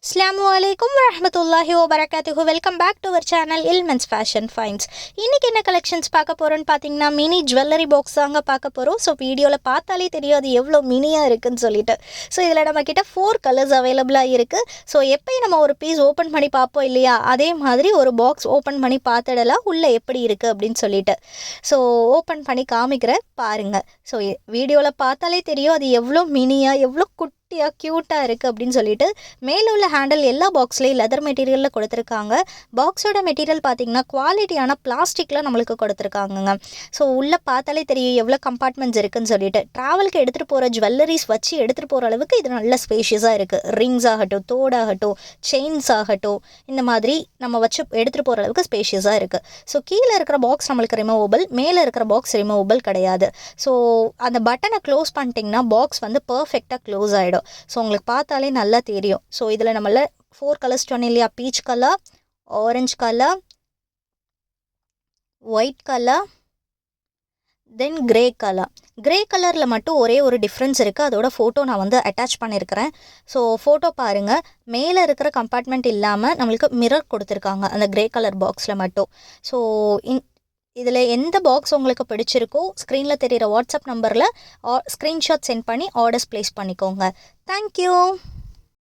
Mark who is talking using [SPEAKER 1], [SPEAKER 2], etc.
[SPEAKER 1] Assalamualaikum warahmatullahi wabarakatuh. Welcome back to our channel இல்மென்ஸ் fashion fines. இன்றைக்கி என்ன collections பார்க்க போகிறோன்னு பார்த்தீங்கன்னா மினி ஜுவல்லரி பாக்ஸ் தாங்க பார்க்க போகிறோம். ஸோ வீடியோவில் பார்த்தாலே தெரியும் அது எவ்வளோ மினியாக இருக்குதுன்னு சொல்லிட்டு. ஸோ இதில் நம்மக்கிட்ட 4 கலர்ஸ் அவைலபிளாக இருக்குது. ஸோ எப்போயும் நம்ம ஒரு பீஸ் ஓப்பன் பண்ணி பார்ப்போம் இல்லையா, அதே மாதிரி ஒரு பாக்ஸ் ஓப்பன் பண்ணி பார்த்துடலாம் உள்ளே எப்படி இருக்குது அப்படின்னு சொல்லிட்டு. ஸோ ஓப்பன் பண்ணி காமிக்கிறேன் பாருங்கள். ஸோ வீடியோவில் பார்த்தாலே தெரியும் அது எவ்வளோ மினியாக எவ்வளோ குட்டியாக க்யூட்டாக இருக்குது அப்படின்னு சொல்லிட்டு. மேலே உள்ள ஹேண்டில் எல்லா பாக்ஸ்லேயும் லெதர் மெட்டீரியலில் கொடுத்துருக்காங்க. பாக்ஸோட மெட்டீரியல் பார்த்திங்கன்னா குவாலிட்டியான பிளாஸ்டிக்கில் நம்மளுக்கு கொடுத்துருக்காங்கங்க. ஸோ உள்ளே பார்த்தாலே தெரியும் எவ்வளோ கம்பார்ட்மெண்ட்ஸ் இருக்குதுன்னு சொல்லிட்டு. ட்ராவலுக்கு எடுத்துகிட்டு போகிற ஜுவல்லரிஸ் வச்சு எடுத்துகிட்டு போகிற அளவுக்கு இது நல்ல ஸ்பேஷியஸாக இருக்குது. ரிங்ஸ் ஆகட்டும், தோடாகட்டும், செயின்ஸ் ஆகட்டும், இந்த மாதிரி நம்ம வச்சு எடுத்துகிட்டு போகிற அளவுக்கு ஸ்பேஷியஸாக இருக்குது. ஸோ கீழே இருக்கிற பாக்ஸ் நம்மளுக்கு ரிமூவபிள், மேலே இருக்கிற பாக்ஸ் ரிமூவபிள் கிடையாது. ஸோ அந்த பட்டனை க்ளோஸ் பண்ணிட்டிங்கன்னா பாக்ஸ் வந்து பர்ஃபெக்டாக க்ளோஸ் ஆகிடும். ஸோ உங்களுக்கு பார்த்தாலே நல்லா தெரியும். ஸோ இதில் நம்மள 4 கலர்ஸ் சொன்னேன் இல்லையா, peach colour, orange colour, white colour, then grey colour. Grey கலரில் மட்டும் ஒரே ஒரு டிஃப்ரென்ஸ் இருக்குது. அதோட ஃபோட்டோ நான் வந்து அட்டாச் பண்ணியிருக்கிறேன். ஸோ ஃபோட்டோ பாருங்கள். மேலே இருக்கிற கம்பார்ட்மெண்ட் இல்லாமல் நம்மளுக்கு மிரர் கொடுத்துருக்காங்க அந்த கிரே கலர் பாக்ஸில் மட்டும். ஸோ இதில் எந்த பாக்ஸ் உங்களுக்கு பிடிச்சிருக்கோ ஸ்க்ரீனில் தெரிகிற வாட்ஸ்அப் நம்பரில் ஸ்க்ரீன்ஷாட் சென்ட் பண்ணி ஆர்டர்ஸ் ப்ளேஸ் பண்ணிக்கோங்க. தேங்க்யூ.